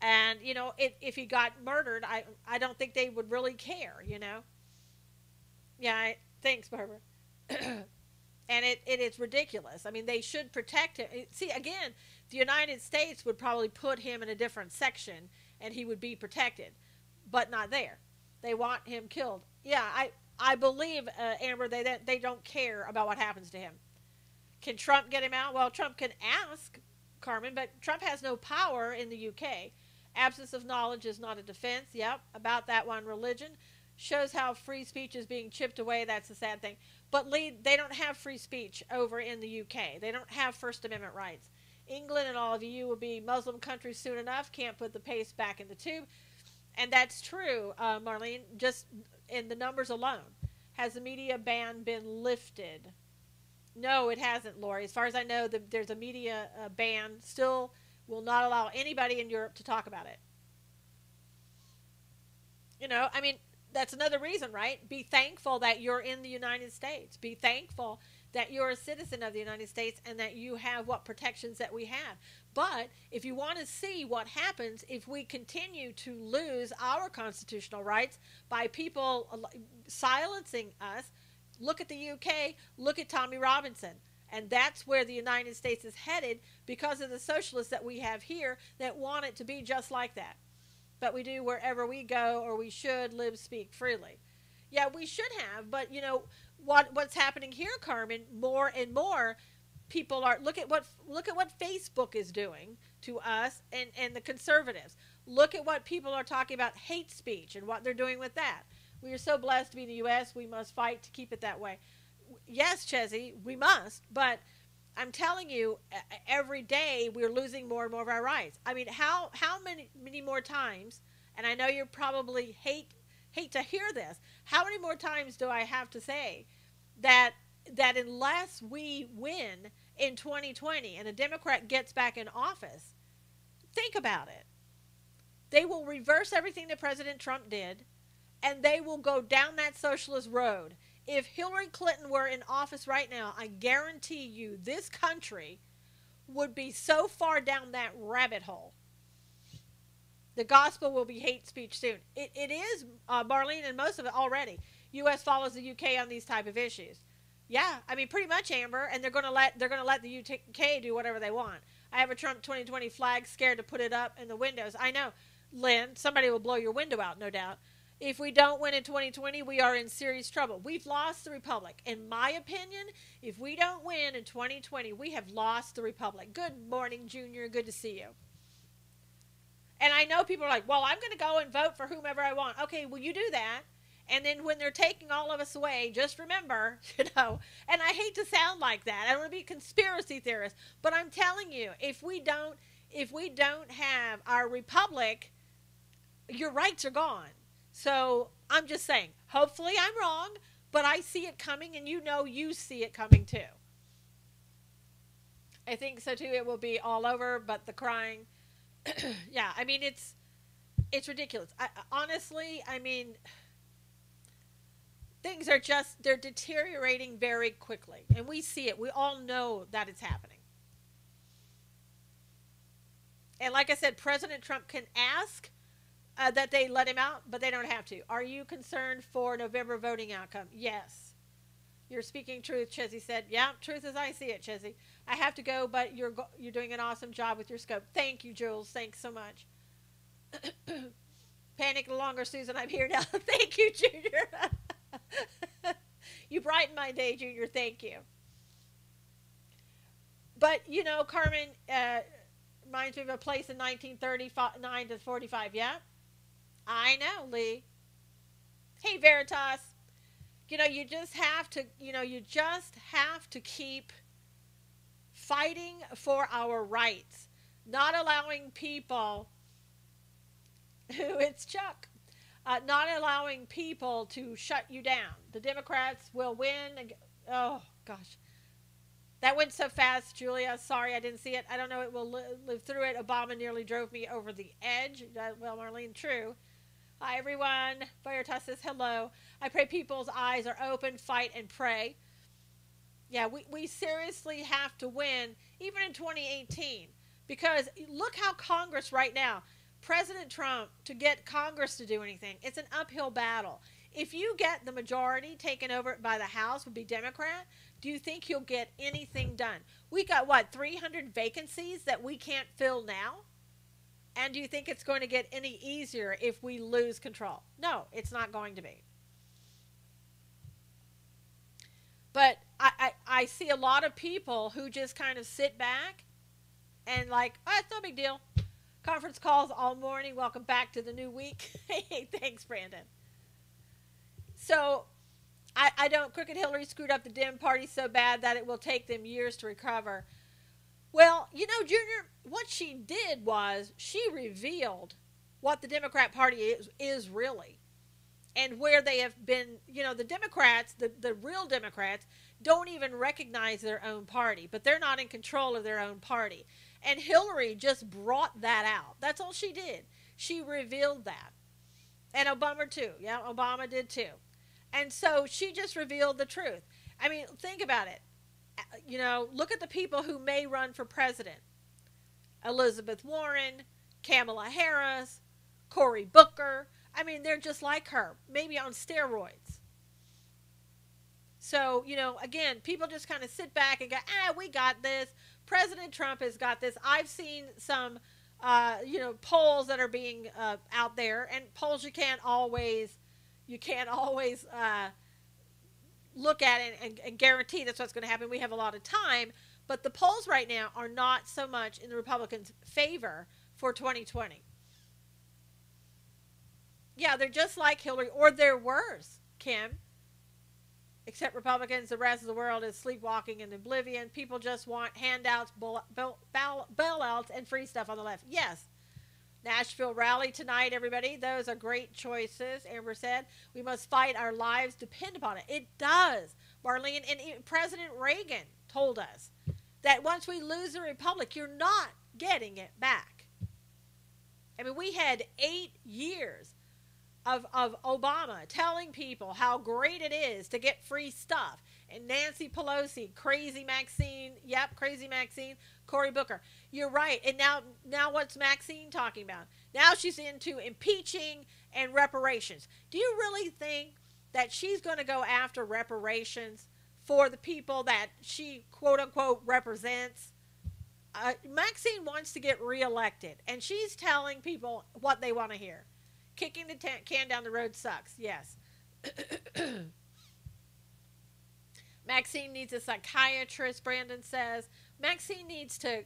And, if he got murdered, I don't think they would really care, Yeah, thanks, Barbara. And it is ridiculous. I mean, they should protect him. See, again, the United States would probably put him in a different section and he would be protected, but not there. They want him killed. Yeah, I believe, Amber, they don't care about what happens to him. Can Trump get him out? Well, Trump can ask Carmen, but Trump has no power in the UK. Absence of knowledge is not a defense. Yep, about that one. Religion shows how free speech is being chipped away. That's a sad thing. But Lee, they don't have free speech over in the UK. They don't have First Amendment rights. England and all of you will be Muslim countries soon enough. Can't put the paste back in the tube. And that's true, Marlene, just in the numbers alone. Has the media ban been lifted? No, it hasn't, Lori. As far as I know, there's a media ban. Still will not allow anybody in Europe to talk about it. You know, I mean, that's another reason, right? Be thankful that you're in the United States. Be thankful that you're a citizen of the United States and that you have what protections that we have. But if you want to see what happens if we continue to lose our constitutional rights by people silencing us, look at the UK, look at Tommy Robinson. And that's where the United States is headed because of the socialists that we have here that want it to be just like that. But we do wherever we go, or we should live, speak freely. Yeah, we should have, but you know what's happening here, Carmen, more and more people are look at what Facebook is doing to us and the conservatives. Look at what people are talking about, hate speech, and what they're doing with that. We are so blessed to be in the U.S. We must fight to keep it that way. Yes, Chezzy, we must, but I'm telling you, every day we're losing more and more of our rights. I mean, how many more times, and I know you probably hate to hear this, how many more times do I have to say that unless we win in 2020 and a Democrat gets back in office, think about it. They will reverse everything that President Trump did, and they will go down that socialist road. If Hillary Clinton were in office right now, I guarantee you this country would be so far down that rabbit hole. The gospel will be hate speech soon. It is, Marlene, and most of it already. U.S. follows the UK on these type of issues. Yeah, I mean, pretty much, Amber, and they're going to let the UK do whatever they want. I have a Trump 2020 flag, scared to put it up in the windows. I know, Lynn, somebody will blow your window out, no doubt. If we don't win in 2020, we are in serious trouble. We've lost the republic. In my opinion, if we don't win in 2020, we have lost the republic. Good morning, Junior. Good to see you. And I know people are like, well, I'm going to go and vote for whomever I want. Okay, well, you do that. And then when they're taking all of us away, just remember, you know, and I hate to sound like that. I don't want to be a conspiracy theorist. But I'm telling you, if we don't have our republic, your rights are gone. So I'm just saying, hopefully I'm wrong, but I see it coming, and you know you see it coming too. I think so too. It will be all over, but the crying, yeah, I mean, it's ridiculous. Honestly, I mean, things are they're deteriorating very quickly, and we see it. We all know that it's happening. And like I said, President Trump can ask that they let him out, but they don't have to. Are you concerned for November voting outcome? Yes. You're speaking truth, Chezzy said. Yeah, truth as I see it, Chezzy. I have to go, but you're doing an awesome job with your scope. Thank you, Jules. Thanks so much. Panic no longer, Susan. I'm here now. Thank you, Junior. You brighten my day, Junior. Thank you. But, you know, Carmen reminds me of a place in 1939 to 45, yeah? I know, Lee. Hey, Veritas. You know, you just have to keep fighting for our rights, not allowing people who it's Chuck, not allowing people to shut you down. The Democrats will win. Oh, gosh. That went so fast, Julia. Sorry, I didn't see it. I don't know it will live through it. Obama nearly drove me over the edge. Well, Marlene, true. Hi, everyone. Veritas says hello. I pray people's eyes are open, fight, and pray. Yeah, we seriously have to win, even in 2018. Because look how Congress right now, President Trump, to get Congress to do anything, it's an uphill battle. If you get the majority taken over by the House, would be Democrat, do you think he'll get anything done? We got, what, 300 vacancies that we can't fill now? And do you think it's going to get any easier if we lose control? No, it's not going to be. But I see a lot of people who just kind of sit back and like, oh, it's no big deal. Conference calls all morning. Welcome back to the new week. Hey, thanks, Brandon. So I don't. Crooked Hillary screwed up the Dem party so bad that it will take them years to recover. Well, Junior, what she did was she revealed what the Democrat Party is really, and where they have been. The Democrats, the real Democrats, don't even recognize their own party, but they're not in control of their own party. And Hillary just brought that out. That's all she did. She revealed that. And Obama too. Yeah, Obama did too. And so she just revealed the truth. I mean, think about it. Look at the people who may run for president. Elizabeth Warren, Kamala Harris, Cory Booker. I mean, they're just like her, maybe on steroids. So, again, people just kind of sit back and go, we got this. President Trump has got this. I've seen some, polls that are being out there, and polls you can't always look at it and guarantee that's what's going to happen. We have a lot of time, but the polls right now are not so much in the Republicans' favor for 2020. Yeah, they're just like Hillary, or they're worse, Kim. Except Republicans, the rest of the world is sleepwalking in oblivion. People just want handouts, bailouts, and free stuff on the left. Yes. Nashville rally tonight, everybody. Those are great choices. Amber said, we must fight. Our lives depend upon it. It does. Marlene, and President Reagan told us that once we lose the republic, you're not getting it back. I mean, we had 8 years of Obama telling people how great it is to get free stuff. And Nancy Pelosi, crazy Maxine, Cory Booker. You're right. And now what's Maxine talking about? Now she's into impeaching and reparations. Do you really think that she's going to go after reparations for the people that she, quote unquote, represents? Maxine wants to get reelected, and she's telling people what they want to hear. Kicking the can down the road sucks. Yes. Maxine needs a psychiatrist, Brandon says. Maxine needs to,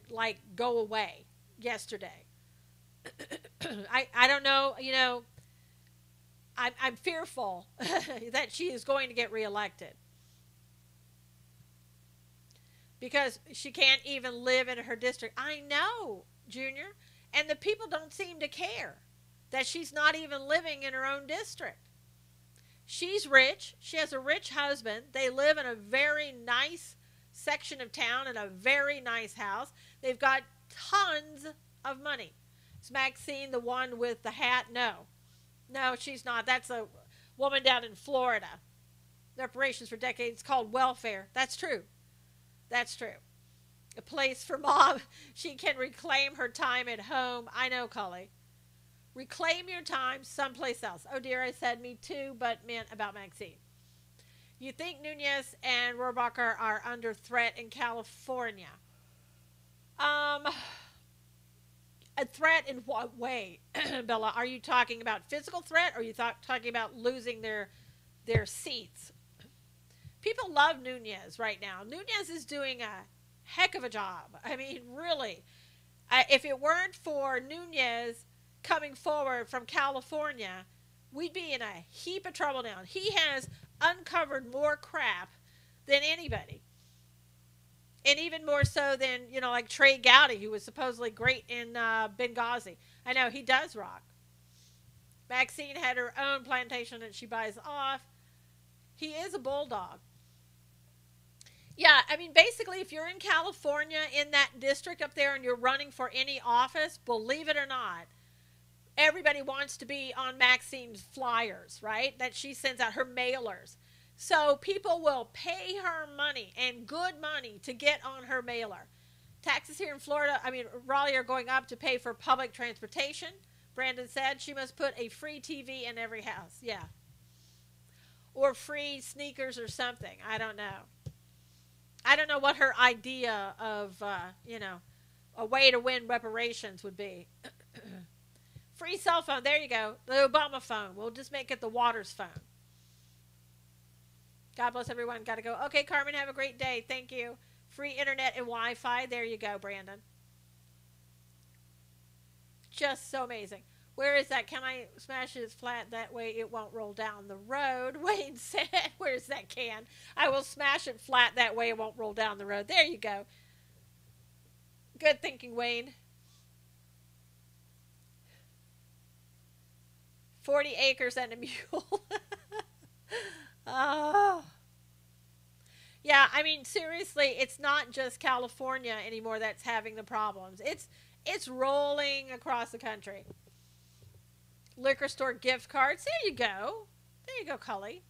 go away yesterday. I don't know, I'm fearful that she is going to get reelected. Because she can't even live in her district. I know, Junior. And the people don't seem to care that she's not even living in her own district. She's rich. She has a rich husband. They live in a very nice section of town in a very nice house. They've got tons of money. Is Maxine the one with the hat? No. No, she's not. That's a woman down in Florida. Reparations for decades called welfare. That's true. That's true. A place for mom. She can reclaim her time at home. I know, Cully. Reclaim your time someplace else. Oh dear, I said me too, but meant about Maxine. You think Nunes and Rohrabacher are under threat in California? A threat in what way, Bella? Are you talking about physical threat, or are you talking about losing their seats? People love Nunes right now. Nunes is doing a heck of a job. I mean, really. If it weren't for Nunes coming forward from California, we'd be in a heap of trouble now. He has uncovered more crap than anybody. And even more so than, like Trey Gowdy, who was supposedly great in Benghazi. I know, he does rock. Maxine had her own plantation that she buys off. He is a bulldog. Yeah, I mean, basically, if you're in California, in that district up there, and you're running for any office, believe it or not, everybody wants to be on Maxine's flyers, right? That she sends out, her mailers. So people will pay her money, and good money, to get on her mailer. Taxes here in Florida, Raleigh, are going up to pay for public transportation. Brandon said she must put a free TV in every house. Yeah. Or free sneakers or something. I don't know. I don't know what her idea of, a way to win reparations would be. Free cell phone. There you go. The Obama phone. We'll just make it the Waters phone. God bless everyone. Got to go. Okay, Carmen, have a great day. Thank you. Free internet and Wi-Fi. There you go, Brandon. just so amazing. Where is that? Can I smash it flat? That way it won't roll down the road. Wayne said, where's that can? I will smash it flat. That way it won't roll down the road. There you go. Good thinking, Wayne. 40 acres and a mule. Oh. Yeah, I mean, seriously, it's not just California anymore that's having the problems. It's rolling across the country. Liquor store gift cards. There you go. There you go, Cully.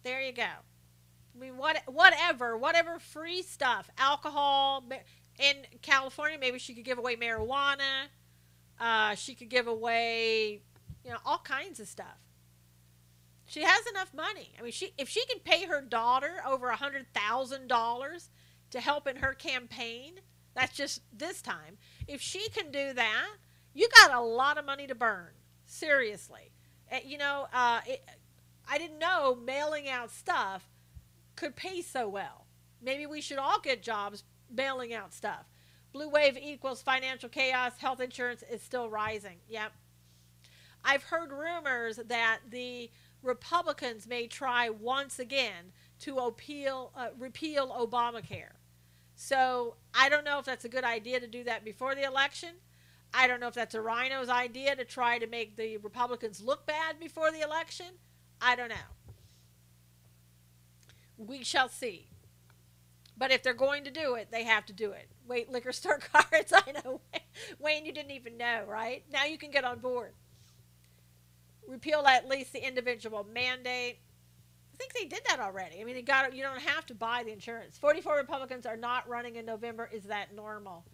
There you go. I mean, whatever free stuff. Alcohol. In California, maybe she could give away marijuana. She could give away, all kinds of stuff. She has enough money. I mean, if she can pay her daughter over $100,000 to help in her campaign, that's just this time. If she can do that, you got a lot of money to burn. Seriously. I didn't know mailing out stuff could pay so well. Maybe we should all get jobs mailing out stuff. Blue wave equals financial chaos. Health insurance is still rising. Yep. I've heard rumors that the Republicans may try once again to repeal Obamacare. So I don't know if that's a good idea to do that before the election. I don't know if that's a rhino's idea to try to make the Republicans look bad before the election. I don't know. We shall see. But if they're going to do it, they have to do it. Wait, liquor store cards. I know. Wayne, you didn't even know, right? Now you can get on board. Repeal at least the individual mandate. I think they did that already. I mean, you don't have to buy the insurance. 44 Republicans are not running in November. Is that normal?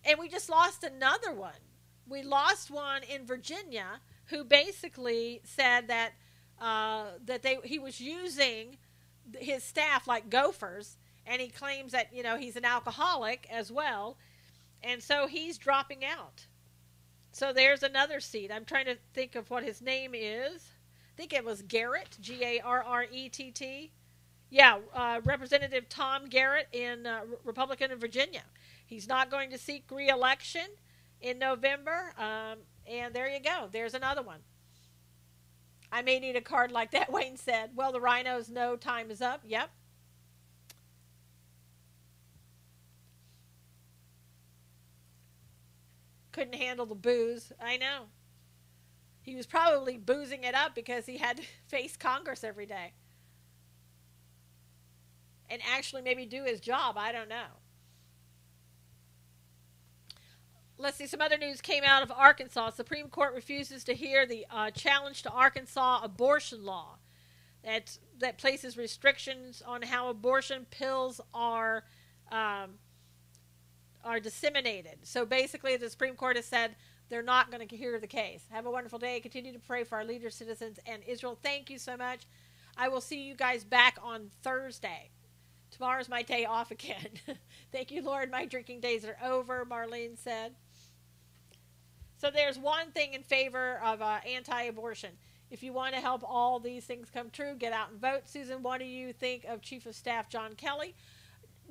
And we just lost another one. We lost one in Virginia who basically said that he was using his staff like gophers, and he claims that he's an alcoholic as well, and so he's dropping out. So there's another seat. I'm trying to think of what his name is. I think it was Garrett, Garrett. Yeah, Representative Tom Garrett Republican in Virginia. He's not going to seek re-election in November, and there you go. There's another one. I may need a card like that, Wayne said. Well, the rhinos know time is up. Yep. Couldn't handle the booze. I know. He was probably boozing it up because he had to face Congress every day. And actually maybe do his job. I don't know. Let's see. Some other news came out of Arkansas. Supreme Court refuses to hear the challenge to Arkansas abortion law that places restrictions on how abortion pills are disseminated. So basically, the Supreme Court has said they're not going to hear the case. Have a wonderful day. Continue to pray for our leaders, citizens, and Israel. Thank you so much. I will see you guys back on Thursday. Tomorrow's my day off again. Thank you, Lord. My drinking days are over, Marlene said. So there's one thing in favor of anti-abortion. If you want to help all these things come true, get out and vote. Susan, what do you think of Chief of Staff John Kelly?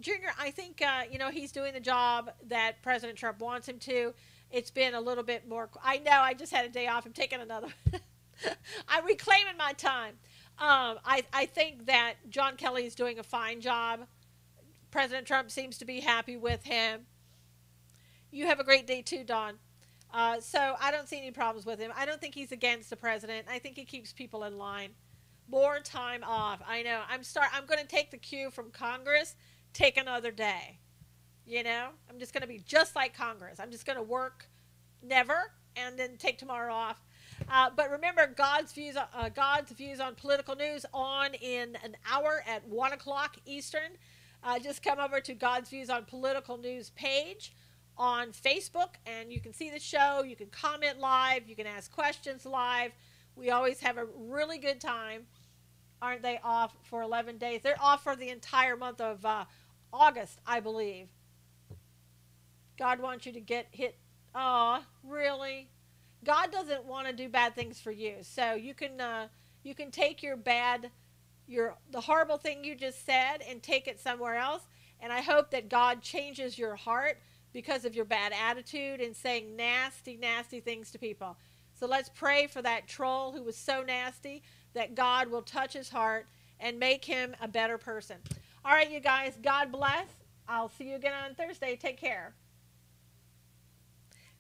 Junior, I think, he's doing the job that President Trump wants him to. It's been a little bit more. I know, I just had a day off. I'm taking another. I'm reclaiming my time. I think that John Kelly is doing a fine job. President Trump seems to be happy with him. You have a great day too, Dawn. So I don't see any problems with him. I don't think he's against the president. I think he keeps people in line. More time off. I know. I'm going to take the cue from Congress. Take another day. I'm just going to be just like Congress. I'm just going to work never and then take tomorrow off. But remember, God's views on political news on in an hour at 1 o'clock Eastern. Just come over to God's Views on Political News page on Facebook, and you can see the show. You can comment live. You can ask questions live. We always have a really good time. Aren't they off for 11 days? They're off for the entire month of August, I believe. God wants you to get hit. Aw, really? God doesn't want to do bad things for you. So you can take the horrible thing you just said and take it somewhere else. And I hope that God changes your heart because of your bad attitude and saying nasty, nasty things to people. So let's pray for that troll who was so nasty, that God will touch his heart and make him a better person. All right, you guys, God bless. I'll see you again on Thursday. Take care.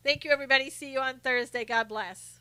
Thank you, everybody. See you on Thursday. God bless.